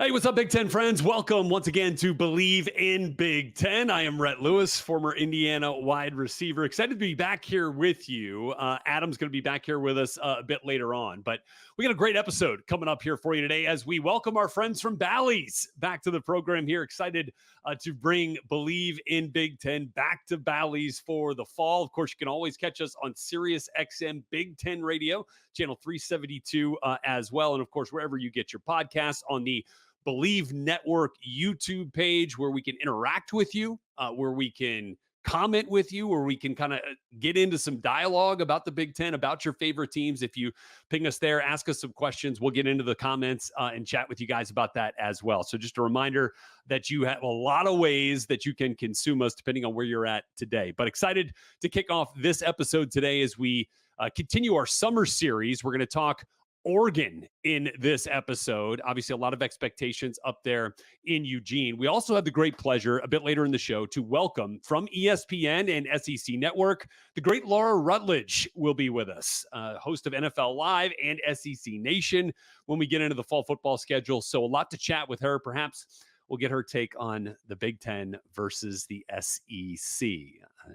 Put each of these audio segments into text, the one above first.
Hey, what's up, Big Ten friends? Welcome once again to Bleav in Big Ten. I am Rhett Lewis, former Indiana wide receiver. Excited to be back here with you. Adam's going to be back here with us a bit later on, but we got a great episode coming up here for you today as we welcome our friends from Bally's back to the program here. Excited to bring Bleav in Big Ten back to Bally's for the fall. Of course, you can always catch us on Sirius XM Big Ten Radio, channel 372 as well. And of course, wherever you get your podcasts, on the Bleav Network YouTube page, where we can interact with you, where we can comment with you, where we can kind of get into some dialogue about the Big Ten, about your favorite teams. If you ping us there, ask us some questions, we'll get into the comments and chat with you guys about that as well. So just a reminder that you have a lot of ways that you can consume us depending on where you're at today. But excited to kick off this episode today as we continue our summer series. We're going to talk Oregon in this episode. Obviously, a lot of expectations up there in Eugene. We also have the great pleasure a bit later in the show to welcome from ESPN and SEC Network, the great Laura Rutledge will be with us, host of NFL Live and SEC Nation when we get into the fall football schedule. So a lot to chat with her. Perhaps we'll get her take on the Big Ten versus the SEC.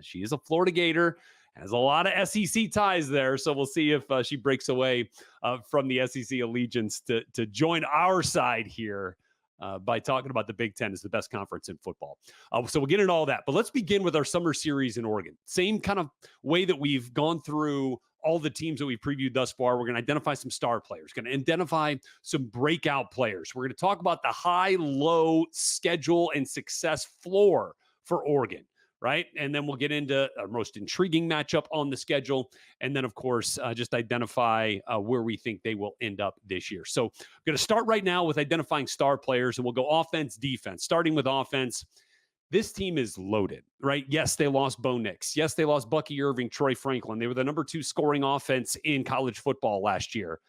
She is a Florida Gator, has a lot of SEC ties there, so we'll see if she breaks away from the SEC allegiance to join our side here by talking about the Big Ten as the best conference in football. So we'll get into all that. But let's begin with our summer series in Oregon. Same kind of way that we've gone through all the teams that we've previewed thus far. We're going to identify some star players, going to identify some breakout players. We're going to talk about the high-low schedule and success floor for Oregon. Right. And then we'll get into our most intriguing matchup on the schedule. And then, of course, just identify where we think they will end up this year. So I'm going to start right now with identifying star players, and we'll go offense, defense. Starting with offense, this team is loaded, right? Yes, they lost Bo Nix. Yes, they lost Bucky Irving, Troy Franklin. They were the number 2 scoring offense in college football last year.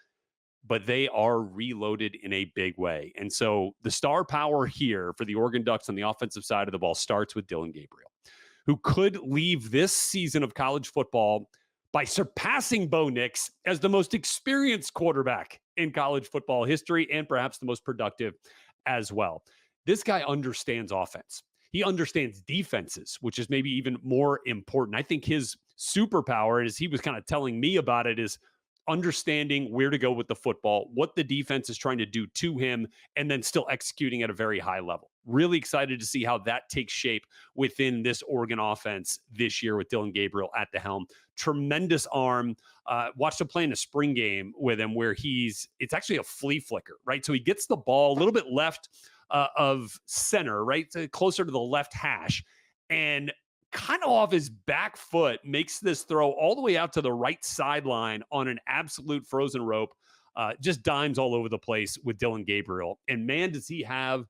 But they are reloaded in a big way. And so the star power here for the Oregon Ducks on the offensive side of the ball starts with Dillon Gabriel, who could leave this season of college football by surpassing Bo Nix as the most experienced quarterback in college football history and perhaps the most productive as well. This guy understands offense. He understands defenses, which is maybe even more important. I think his superpower, as he was kind of telling me about it, is understanding where to go with the football, what the defense is trying to do to him, and then still executing at a very high level. Really excited to see how that takes shape within this Oregon offense this year with Dillon Gabriel at the helm. Tremendous arm. Watched him play in a spring game with him where it's actually a flea flicker, right? So he gets the ball a little bit left of center, right? Closer to the left hash, and kind of off his back foot makes this throw all the way out to the right sideline on an absolute frozen rope. Just dimes all over the place with Dillon Gabriel. And man, does he have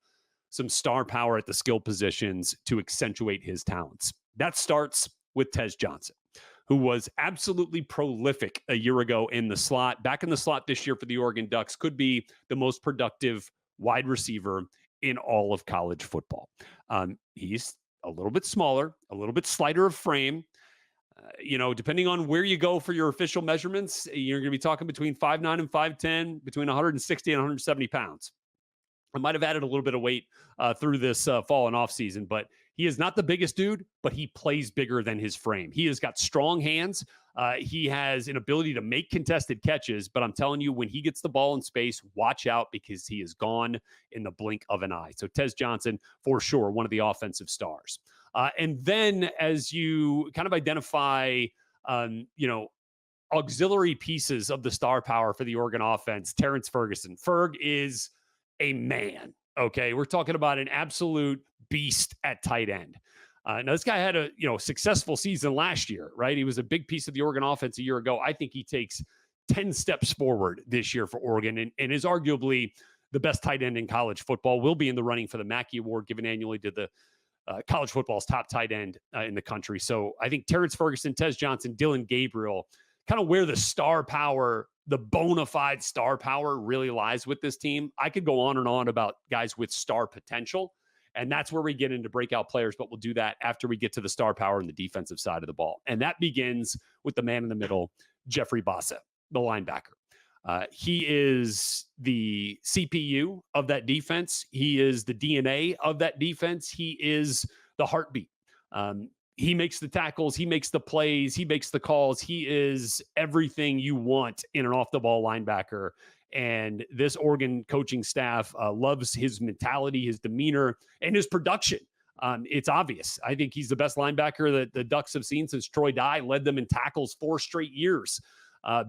some star power at the skill positions to accentuate his talents. That starts with Tez Johnson, who was absolutely prolific a year ago in the slot. Back in the slot this year for the Oregon Ducks, could be the most productive wide receiver in all of college football. He's a little bit smaller, a little bit slighter of frame. Depending on where you go for your official measurements, you're going to be talking between 5'9" and 5'10", between 160 and 170 pounds. I might have added a little bit of weight through this fall and off season, but he is not the biggest dude, but he plays bigger than his frame. He has got strong hands. He has an ability to make contested catches, but I'm telling you, when he gets the ball in space, watch out because he is gone in the blink of an eye. So Tez Johnson, for sure, one of the offensive stars. And then as you kind of identify, auxiliary pieces of the star power for the Oregon offense, Terrence Ferguson. Ferg is a man, okay? We're talking about an absolute beast at tight end. Now, this guy had a successful season last year, right? He was a big piece of the Oregon offense a year ago. I think he takes 10 steps forward this year for Oregon and is arguably the best tight end in college football. Will be in the running for the Mackey Award given annually to the college football's top tight end in the country. So I think Terrence Ferguson, Tez Johnson, Dillon Gabriel, kind of where the star power, the bona fide star power really lies with this team. I could go on and on about guys with star potential, and that's where we get into breakout players, but we'll do that after we get to the star power on the defensive side of the ball. And that begins with the man in the middle, Jeffrey Bassa, the linebacker. He is the CPU of that defense. He is the DNA of that defense. He is the heartbeat. He makes the tackles. He makes the plays. He makes the calls. He is everything you want in an off-the-ball linebacker. And this Oregon coaching staff loves his mentality, his demeanor, and his production. It's obvious. I think he's the best linebacker that the Ducks have seen since Troy Dye led them in tackles 4 straight years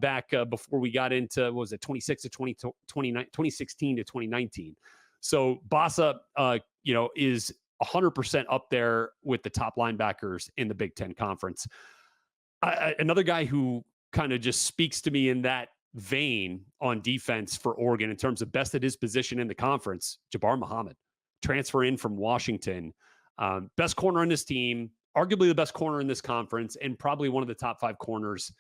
back before we got into, what was it, 2016 to 2019. So Bassa, is 100% up there with the top linebackers in the Big Ten Conference. Another guy who kind of just speaks to me in that vein on defense for Oregon in terms of best at his position in the conference, Jabbar Muhammad, transfer in from Washington. Best corner on this team, arguably the best corner in this conference, and probably one of the top 5 corners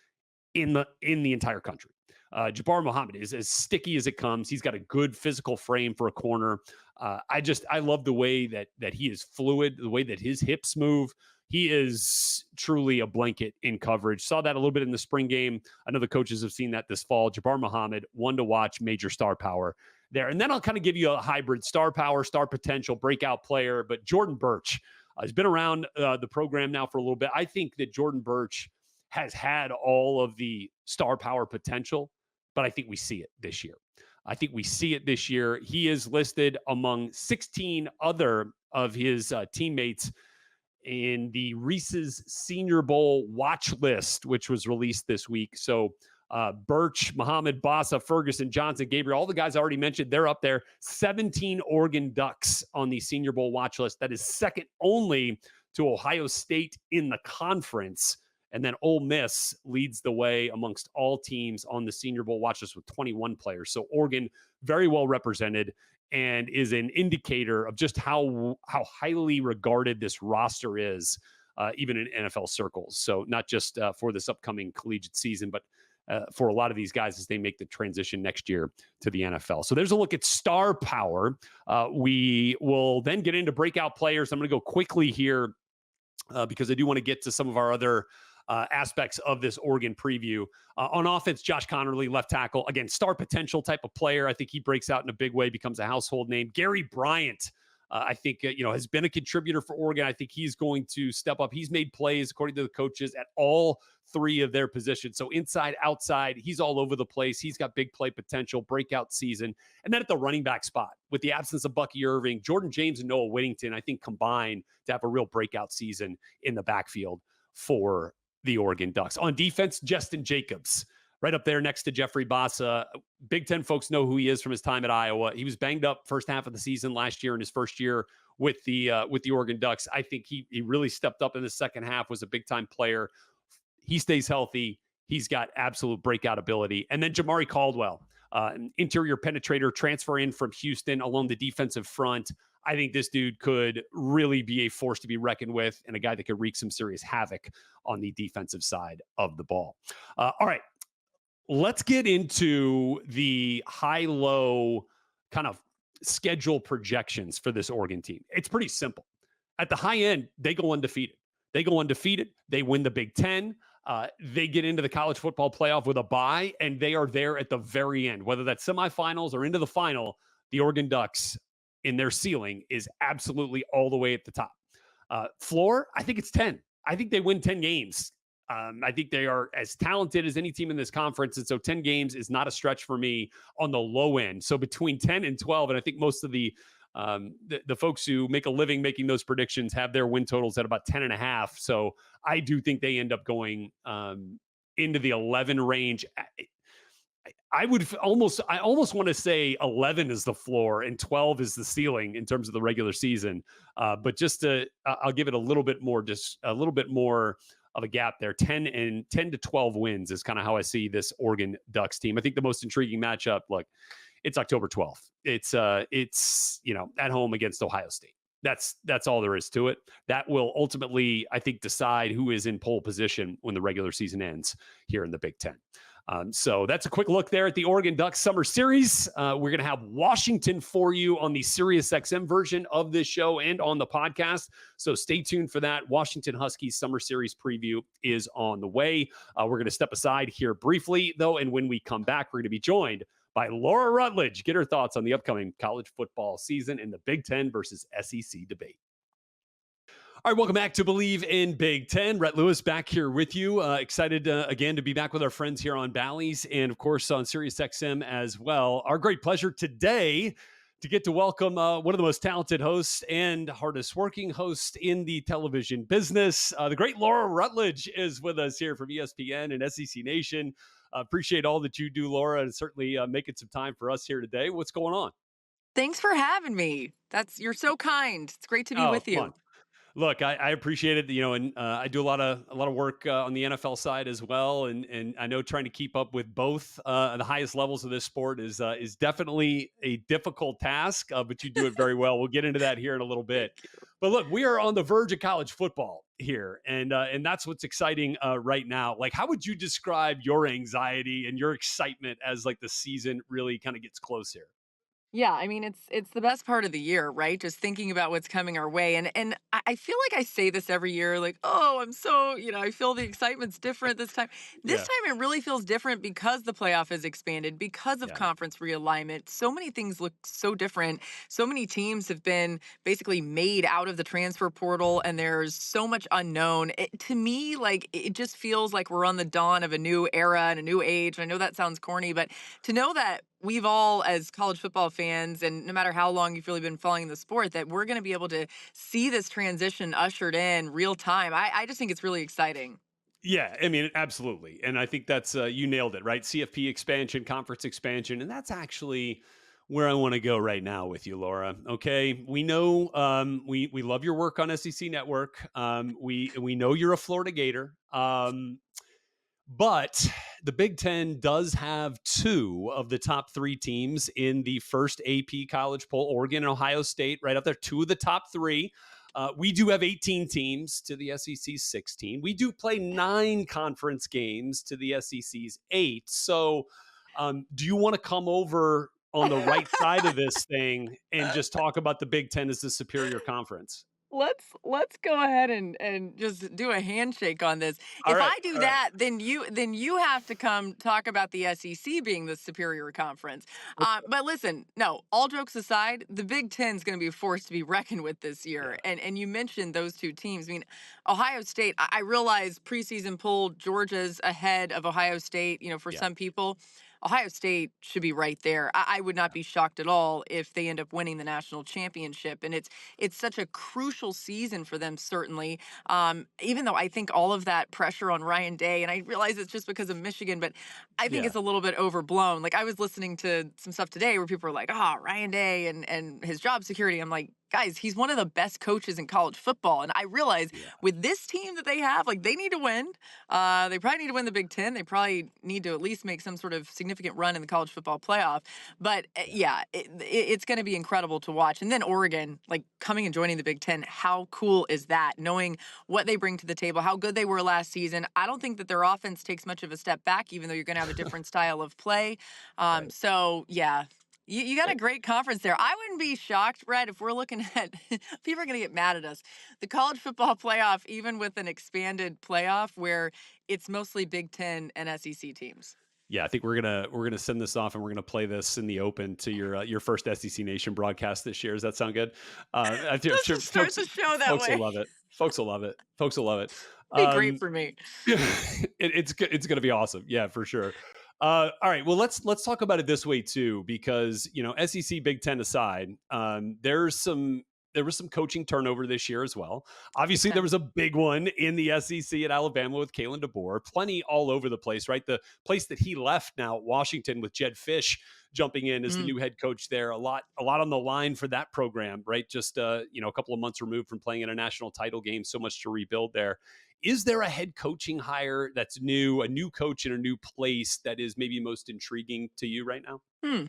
in the entire country. Jabbar Muhammad is as sticky as it comes. He's got a good physical frame for a corner. I love the way that he is fluid, the way that his hips move. He is truly a blanket in coverage. Saw that a little bit in the spring game. I know the coaches have seen that this fall. Jabbar Muhammad, one to watch, major star power there. And then I'll kind of give you a hybrid star power, star potential, breakout player. But Jordan Burch has been around the program now for a little bit. I think that Jordan Burch has had all of the star power potential, but I think we see it this year. He is listed among 16 other of his teammates in the Reese's Senior Bowl watch list, which was released this week. So Burch, Muhammad, Bassa, Ferguson, Johnson, Gabriel, all the guys I already mentioned, they're up there. 17 Oregon Ducks on the Senior Bowl watch list. That is second only to Ohio State in the conference. And then Ole Miss leads the way amongst all teams on the Senior Bowl watch list with 21 players. So Oregon very well represented and is an indicator of just how highly regarded this roster is, even in NFL circles. So not just for this upcoming collegiate season, but for a lot of these guys as they make the transition next year to the NFL. So there's a look at star power. We will then get into breakout players. I'm going to go quickly here because I do want to get to some of our other aspects of this Oregon preview. On offense, Josh Connerly, left tackle, again, star potential type of player. I think he breaks out in a big way, becomes a household name. Gary Bryant, I think, has been a contributor for Oregon. I think he's going to step up. He's made plays, according to the coaches, at all 3 of their positions. So inside, outside, he's all over the place. He's got big play potential, breakout season. And then at the running back spot, with the absence of Bucky Irving, Jordan James and Noah Whittington, I think combined to have a real breakout season in the backfield for the Oregon Ducks. On defense, Justin Jacobs, right up there next to Jeffrey Bassa. Big Ten folks know who he is from his time at Iowa. He was banged up first half of the season last year in his first year with the Oregon Ducks. I think he really stepped up in the second half, was a big-time player. He stays healthy. He's got absolute breakout ability. And then Jamari Caldwell, an interior penetrator, transfer in from Houston along the defensive front. I think this dude could really be a force to be reckoned with and a guy that could wreak some serious havoc on the defensive side of the ball. All right, let's get into the high-low kind of schedule projections for this Oregon team. It's pretty simple. At the high end, they go undefeated. They win the Big Ten. They get into the college football playoff with a bye, and they are there at the very end. Whether that's semifinals or into the final, the Oregon Ducks in their ceiling is absolutely all the way at the top. Floor, I think it's 10. I think they win 10 games. I think they are as talented as any team in this conference. And so 10 games is not a stretch for me on the low end. So between 10 and 12, and I think most of the folks who make a living making those predictions have their win totals at about 10.5. So I do think they end up going into the 11 range. I almost want to say 11 is the floor and 12 is the ceiling in terms of the regular season. But I'll give it a little bit more of a gap there. 10 to 12 wins is kind of how I see this Oregon Ducks team. I think the most intriguing matchup, look, it's October 12th. It's at home against Ohio State. That's all there is to it. That will ultimately, I think, decide who is in pole position when the regular season ends here in the Big Ten. So that's a quick look there at the Oregon Ducks Summer Series. We're going to have Washington for you on the SiriusXM version of this show and on the podcast. So stay tuned for that. Washington Huskies Summer Series preview is on the way. We're going to step aside here briefly, though, and when we come back, we're going to be joined by Laura Rutledge. Get her thoughts on the upcoming college football season and the Big Ten versus SEC debate. All right, welcome back to Bleav in Big Ten. Rhett Lewis back here with you. Excited again to be back with our friends here on Bally's and, of course, on SiriusXM as well. Our great pleasure today to get to welcome one of the most talented hosts and hardest working hosts in the television business. The great Laura Rutledge is with us here from ESPN and SEC Nation. Appreciate all that you do, Laura, and certainly making some time for us here today. What's going on? Thanks for having me. You're so kind. It's great to be Oh, with come on. you. Look, I appreciate it, and I do a lot of work on the NFL side as well, and I know trying to keep up with both the highest levels of this sport is definitely a difficult task, but you do it very well. We'll get into that here in a little Thank bit. you. But look, we are on the verge of college football here, and that's what's exciting right now. Like, how would you describe your anxiety and your excitement as like the season really kind of gets close here? Yeah, I mean it's the best part of the year, right? Just thinking about what's coming our way. And I feel like I say this every year, like, oh, I'm so, I feel the excitement's different this time. This Yeah, time it really feels different because the playoff has expanded, because of yeah, conference realignment. So many things look so different. So many teams have been basically made out of the transfer portal, and there's so much unknown. To me, like it just feels like we're on the dawn of a new era and a new age. I know that sounds corny, but to know that we've all, as college football fans, and no matter how long you've really been following the sport, that we're going to be able to see this transition ushered in real time. I just think it's really exciting. yeah. I mean, absolutely, and I think that's you nailed it, right? CFP expansion, conference expansion, and that's actually where I want to go right now with you, Laura. Okay, we know we love your work on SEC Network. We know you're a Florida Gator. But the Big Ten does have two of the top three teams in the first AP college poll, Oregon and Ohio State, right up there, two of the top three. We do have 18 teams to the SEC's 16. We do play 9 conference games to the SEC's 8. So, do you want to come over on the right side of this thing and just talk about the Big Ten as the superior conference? Let's go ahead and just do a handshake on this. All If right. I do All right. that, then you have to come talk about the SEC being the superior conference. But listen, no, all jokes aside, the Big Ten is going to be a force to be reckoned with this year. Yeah. And you mentioned those two teams. I mean, Ohio State. I realize preseason poll Georgia's ahead of Ohio State. For Yeah. some people. Ohio State should be right there. I would not be shocked at all if they end up winning the national championship. And it's such a crucial season for them, certainly. Even though I think all of that pressure on Ryan Day, and I realize it's just because of Michigan, but I think Yeah. it's a little bit overblown. Like I was listening to some stuff today where people are like, "Ah, Ryan Day and his job security." I'm like, guys, he's one of the best coaches in college football, and I realize Yeah. with this team that they have, like they need to win. They probably need to win the Big Ten. They probably need to at least make some sort of significant run in the college football playoff. But Yeah. yeah, it's going to be incredible to watch. And then Oregon, like coming and joining the Big Ten, how cool is that? Knowing what they bring to the table, how good they were last season. I don't think that their offense takes much of a step back, even though you're going to have a different style of play. Right. So yeah. You got a great conference there. I wouldn't be shocked, Brett, if we're looking at people are going to get mad at us. The college football playoff, even with an expanded playoff where it's mostly Big Ten and SEC teams. Yeah, I think we're gonna send this off and we're gonna play this in the open to your first SEC Nation broadcast this year. Does that sound good? I'm Let's sure just start the show that folks will way. love it. Folks will love it. Folks will love it. Be great Um, for me. it's gonna be awesome. Yeah, for sure. All right. Well, let's talk about it this way too, because SEC Big Ten aside, there was some coaching turnover this year as well. Obviously, there Okay. was a big one in the SEC at Alabama with Kalen DeBoer. Plenty all over the place, right? The place that he left now, Washington, with Jed Fish jumping in as the Mm. new head coach there. A lot on the line for that program, right? Just a couple of months removed from playing in a national title game. So much to rebuild there. Is there a head coaching hire that's new, a new coach in a new place that is maybe most intriguing to you right now? Hmm.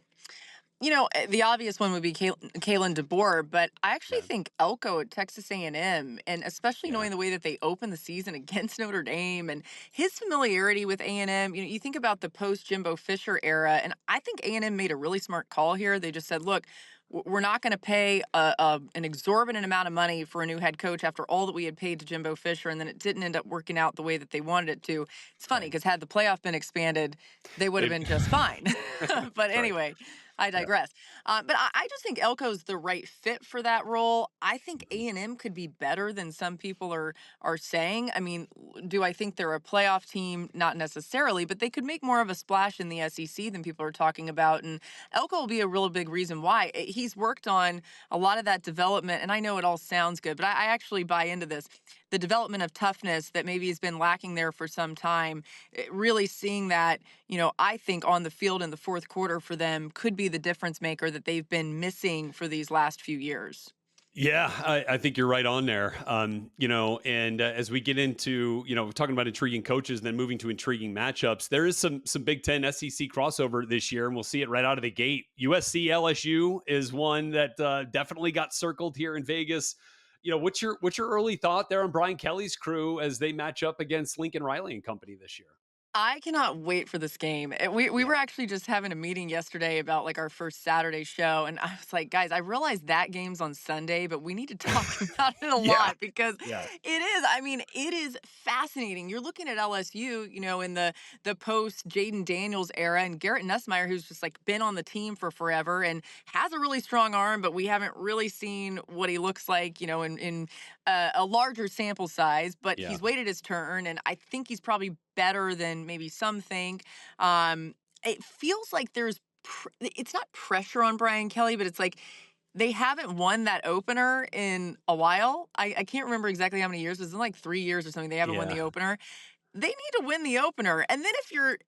The obvious one would be Kalen DeBoer, but I actually Yeah. think Elko at Texas A&M, and especially Yeah. knowing the way that they opened the season against Notre Dame and his familiarity with A&M. You think about the post Jimbo Fisher era, and I think A&M made a really smart call here. They just said, "Look, we're not going to pay an exorbitant amount of money for a new head coach after all that we had paid to Jimbo Fisher," and then it didn't end up working out the way that they wanted it to. It's funny Right. because had the playoff been expanded, they would have They been just fine. But That's right. anyway, I Yeah. digress. But I just think Elko's the right fit for that role. I think Mhm. A&M could be better than some people are saying. I mean, do I think they're a playoff team? Not necessarily, but they could make more of a splash in the SEC than people are talking about. And Elko will be a real big reason why. He's worked on a lot of that development, and I know it all sounds good, but I actually buy into this. The development of toughness that maybe has been lacking there for some time, really seeing that, I think on the field in the fourth quarter for them could be the difference maker that they've been missing for these last few years. Yeah, I think you're right on there. And as we get into, talking about intriguing coaches and then moving to intriguing matchups, there is some Big Ten SEC crossover this year, and we'll see it right out of the gate. USC LSU is one that definitely got circled here in Vegas. What's your early thought there on Brian Kelly's crew as they match up against Lincoln Riley and company this year? I cannot wait for this game. We Yeah, were actually just having a meeting yesterday about like our first Saturday show, and I was like, guys, I realize that game's on Sunday, but we need to talk about it a yeah, lot because yeah, it is. I mean, it is fascinating. You're looking at LSU, in the post Jaden Daniels era, and Garrett Nussmeier, who's just like been on the team for forever and has a really strong arm, but we haven't really seen what he looks like, in a larger sample size. But yeah, he's waited his turn, and I think he's probably better than maybe some think. Um, it feels like it's not pressure on Brian Kelly, but it's like they haven't won that opener in a while. I can't remember exactly how many years. It's in like 3 years or something. They haven't won yeah. the opener. They need to win the opener. And then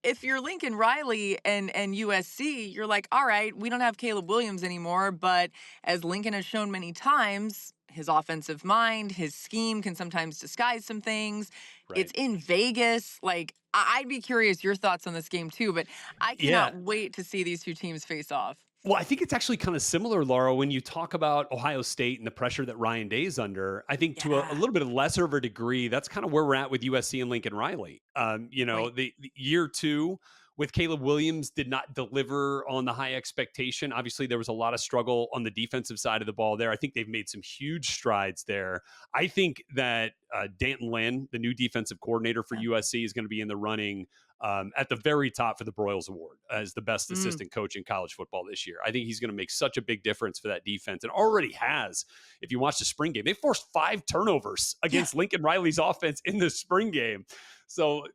if you're Lincoln Riley and USC, you're like, all right, we don't have Caleb Williams anymore. But as Lincoln has shown many times, his offensive mind, his scheme can sometimes disguise some things. It's Right. in Vegas. Like, I'd be curious your thoughts on this game too, but I Yeah. cannot wait to see these two teams face off. Well, I think it's actually kind of similar, Laura, when you talk about Ohio State and the pressure that Ryan Day's under. I think to a Yeah. little bit of lesser of a degree, that's kind of where we're at with USC and Lincoln Riley. Right. The year two with Caleb Williams did not deliver on the high expectation. Obviously, there was a lot of struggle on the defensive side of the ball there. I think they've made some huge strides there. I think that Danton Lynn, the new defensive coordinator for Yeah. USC, is going to be in the running at the very top for the Broyles Award as the best Mm, assistant coach in college football this year. I think he's going to make such a big difference for that defense and already has. If you watch the spring game, they forced 5 turnovers yeah. against Lincoln Riley's offense in the spring game. So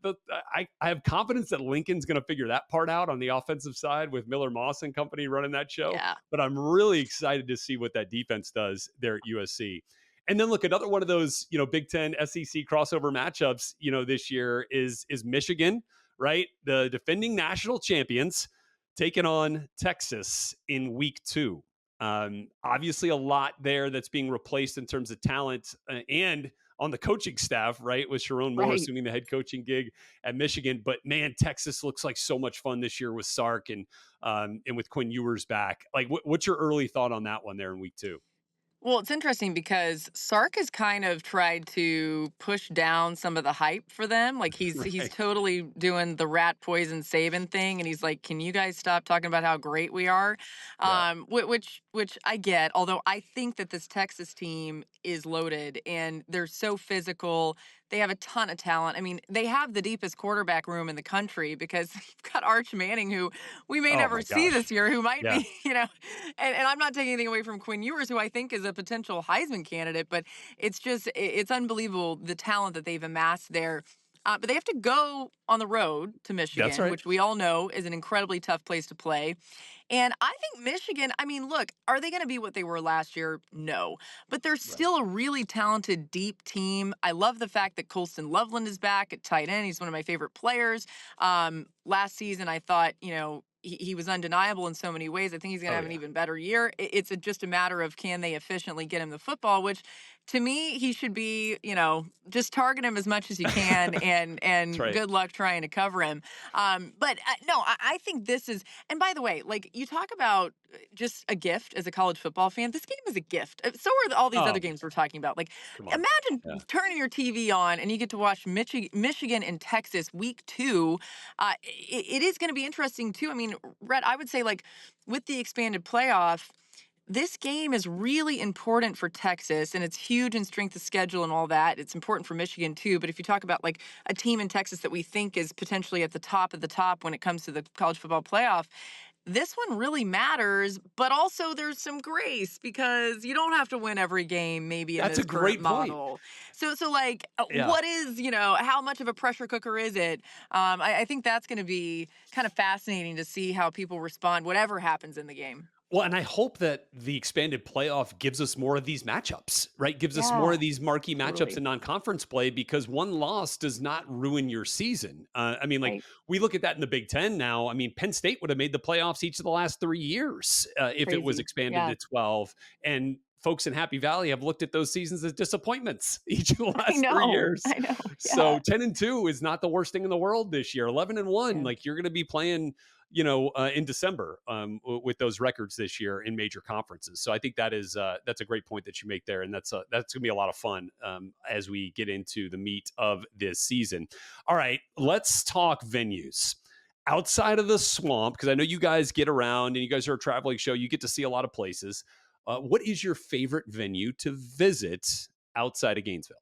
I have confidence that Lincoln's going to figure that part out on the offensive side with Miller Moss and company running that show. Yeah. But I'm really excited to see what that defense does there at USC. And then look, another one of those, Big Ten SEC crossover matchups, this year is Michigan, right? The defending national champions taking on Texas in week two. Obviously, a lot there that's being replaced in terms of talent and on the coaching staff, right? With Sharon Moore Right. assuming the head coaching gig at Michigan. But man, Texas looks like so much fun this year with Sark and with Quinn Ewers back. Like, what's your early thought on that one there in week two? Well, it's interesting because Sark has kind of tried to push down some of the hype for them. Like he's Right. totally doing the rat poison Saban thing, and he's like, "Can you guys stop talking about how great we are?" Yeah. Which I get. Although I think that this Texas team is loaded and they're so physical. They have a ton of talent. I mean, they have the deepest quarterback room in the country because you've got Arch Manning, who we may Oh never my see gosh. this year, who might Yeah. be, and I'm not taking anything away from Quinn Ewers, who I think is a potential Heisman candidate, but it's unbelievable the talent that they've amassed there. But they have to go on the road to That's Michigan, right. which we all know is an incredibly tough place to play. And I think Michigan, I mean, look, are they going to be what they were last year? No. But they're Right. still a really talented, deep team. I love the fact that Colston Loveland is back at tight end. He's one of my favorite players. Last season, I thought, he was undeniable in so many ways. I think he's going to Oh have an yeah. even better year. It's just a matter of can they efficiently get him the football, which To me, he should be, just target him as much as you can, and That's and right. good luck trying to cover him. But no, I think this is. And by the way, like you talk about just a gift as a college football fan. This game is a gift. So are all these other Oh, games we're talking about. Like, come on. imagine Yeah. turning your TV on and you get to watch Michigan and Texas week 2. It is going to be interesting too. I mean, Rhett, I would say like with the expanded playoff, this game is really important for Texas, and it's huge in strength of schedule and all that. It's important for Michigan too. But if you talk about like a team in Texas that we think is potentially at the top of the top when it comes to the college football playoff, this one really matters. But also, there's some grace because you don't have to win every game, maybe in That's a this current great point. model. So like, Yeah. what is, how much of a pressure cooker is it? I think that's going to be kind of fascinating to see how people respond, whatever happens in the game. Well, and I hope that the expanded playoff gives us more of these matchups, right? Gives us more Yeah, of these marquee matchups totally. in non-conference play because one loss does not ruin your season. I mean, like Right. we look at that in the Big Ten now. I mean, Penn State would have made the playoffs each of the last 3 years if it was Crazy. expanded Yeah. to 12. And folks in Happy Valley have looked at those seasons as disappointments each of the I last three know. years. I know. So Yeah. 10-2 is not the worst thing in the world this year. 11-1, Yeah. like you're going to be playing in December with those records this year in major conferences. So I think that's a great point that you make there, and that's gonna be a lot of fun as we get into the meat of this season. All right, let's talk venues outside of the swamp because I know you guys get around and you guys are a traveling show. You get to see a lot of places. What is your favorite venue to visit outside of Gainesville?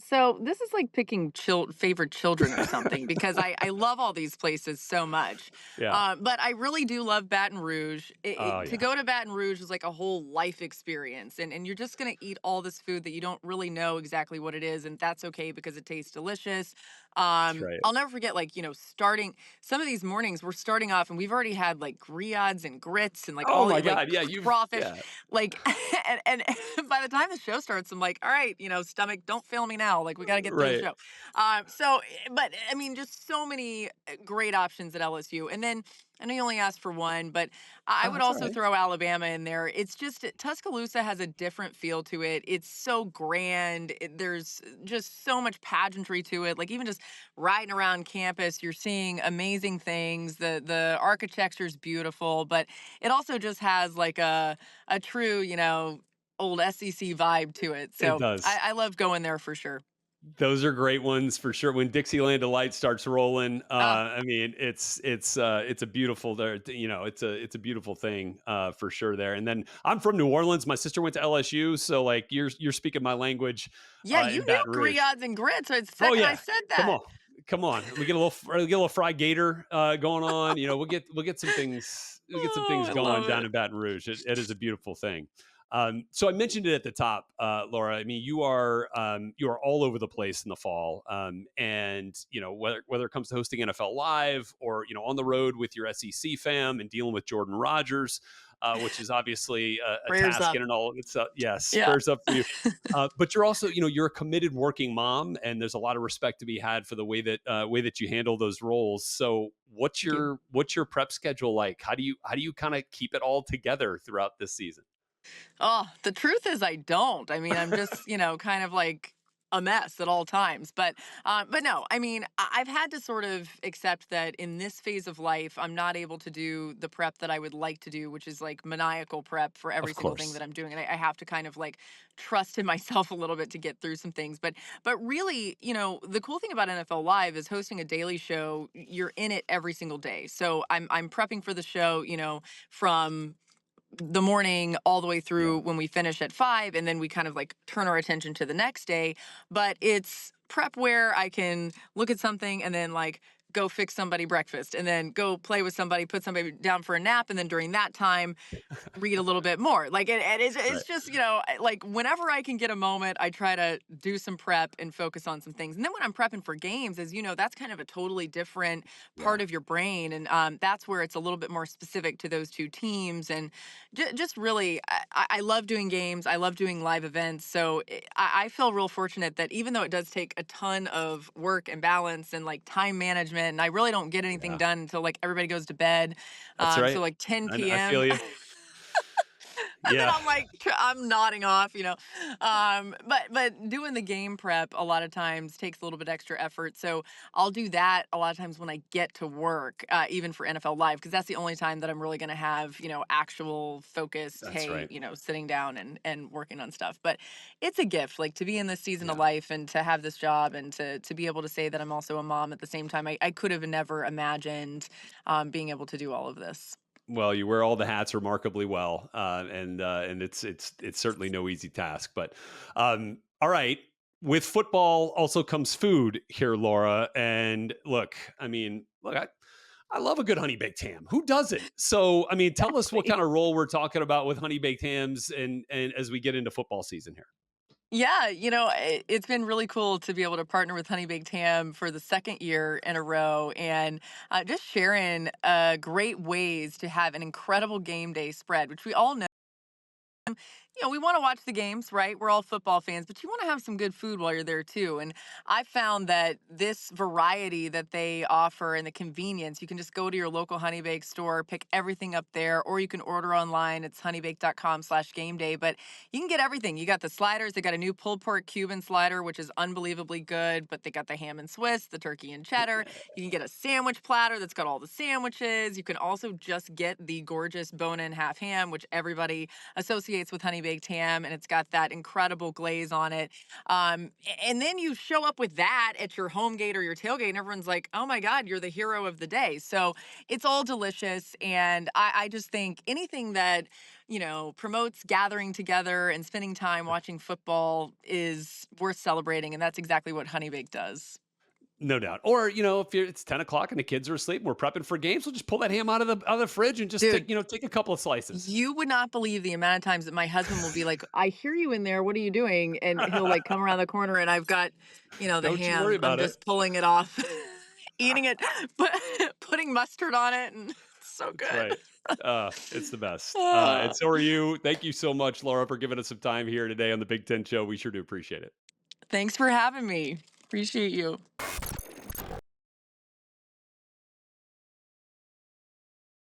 So this is like picking favorite children or something because I love all these places so much. Yeah. But I really do love Baton Rouge. Oh To yeah. go to Baton Rouge is like a whole life experience. And you're just going to eat all this food that you don't really know exactly what it is. And that's okay because it tastes delicious. That's right. I'll never forget, like, starting some of these mornings, we're starting off and we've already had like griots and grits and like Oh all my like God. Yeah. You've crawfish. yeah. Like, and by the time the show starts, I'm like, all right, stomach, don't fail me now. Like, we got to get through the Right. show. But I mean, just so many great options at LSU. And then I know you only asked for one, but I Oh, would that's all also right. throw Alabama in there. It's just Tuscaloosa has a different feel to it. It's so grand. There's just so much pageantry to it. Like even just riding around campus, you're seeing amazing things. The architecture's beautiful, but it also just has like a true, old SEC vibe to it. It So does. I love going there for sure. Those are great ones for sure. When Dixieland Delight starts rolling, Ah, I mean, it's a beautiful there. It's a beautiful thing for sure there. And then I'm from New Orleans. My sister went to LSU, so like you're speaking my language yeah, you in knew Baton Rouge. griots and grits. So it's the Oh second I yeah, said come that. on, come on. We get a little fried gator going on. We'll get some things. We'll get some Oh, things I going love down it. in Baton Rouge. It is a beautiful thing. So I mentioned it at the top, Laura. I mean, you are all over the place in the fall, and whether it comes to hosting NFL Live or on the road with your SEC fam and dealing with Jordan Rogers, which is obviously a Prayers task up. in and all of itself. Yes, Yeah. prayers up for you. But you're also, you're a committed working mom, and there's a lot of respect to be had for the way that you handle those roles. So, what's Thank you. your prep schedule like? How do you kind of keep it all together throughout this season? Oh, the truth is I don't. I mean, I'm just, kind of like a mess at all times. But no, I mean, I've had to sort of accept that in this phase of life, I'm not able to do the prep that I would like to do, which is like maniacal prep for every Of single thing course. that I'm doing. And I have to kind of like trust in myself a little bit to get through some things. But really, the cool thing about NFL Live is hosting a daily show, you're in it every single day. So I'm prepping for the show, from the morning all the way Yeah. through when we finish at 5, and then we kind of like turn our attention to the next day. But it's prep where I can look at something and then like go fix somebody breakfast and then go play with somebody, put somebody down for a nap, and then during that time read a little bit more. Like it's Right. just, like whenever I can get a moment, I try to do some prep and focus on some things. And then when I'm prepping for games, as you know, that's kind of a totally different Yeah. part of your brain. And that's where it's a little bit more specific to those two teams. And just really, I love doing games. I love doing live events. So I feel real fortunate that even though it does take a ton of work and balance and like time management, and I really don't get anything Yeah. done until like everybody goes to bed. That's So right. like I 10 feel p.m. you. Then Yeah, I'm like, I'm nodding off, but doing the game prep a lot of times takes a little bit extra effort. So I'll do that a lot of times when I get to work, even for NFL Live, because that's the only time that I'm really going to have, actual focused, that's hey, right. sitting down and working on stuff. But it's a gift, like to be in this season of Yeah. life and to have this job and to be able to say that I'm also a mom at the same time. I could have never imagined being able to do all of this. Well, you wear all the hats remarkably well, and it's certainly no easy task. But all right, with football also comes food here, Laura. And look, I mean, look, I love a good honey baked ham. Who doesn't? So, I mean, tell us what Exactly. kind of role we're talking about with honey baked hams, and as we get into football season here. Yeah, it's been really cool to be able to partner with Honey Baked Ham for the second year in a row and just sharing great ways to have an incredible game day spread, which we all know. We want to watch the games, right? We're all football fans, but you want to have some good food while you're there too. And I found that this variety that they offer and the convenience, you can just go to your local Honey Bake store, pick everything up there, or you can order online. It's honeybake.com/game day. But you can get everything. You got the sliders, they got a new pulled pork Cuban slider, which is unbelievably good, but they got the ham and Swiss, the turkey and cheddar. You can get a sandwich platter that's got all the sandwiches. You can also just get the gorgeous bone-in half ham, which everybody associates with honey baked ham, and it's got that incredible glaze on it. And then you show up with that at your home gate or your tailgate, and everyone's like, "Oh my God, you're the hero of the day." So it's all delicious, and I just think anything that promotes gathering together and spending time watching football is worth celebrating, and that's exactly what Honey Bake does. No doubt. Or, if it's 10 o'clock and the kids are asleep and we're prepping for games, we'll just pull that ham out of the fridge and just Dude, take a couple of slices. you would not believe the amount of times that my husband will be like, "I hear you in there. What are you doing?" And he'll like come around the corner and I've got, the Don't you worry ham. I'm about it. just pulling it off, eating it, but putting mustard on it and it's so That's good. right. It's the best. And Ah, so are you. Thank you so much, Laura, for giving us some time here today on the Big Ten Show. We sure do appreciate it. thanks for having me. Appreciate you.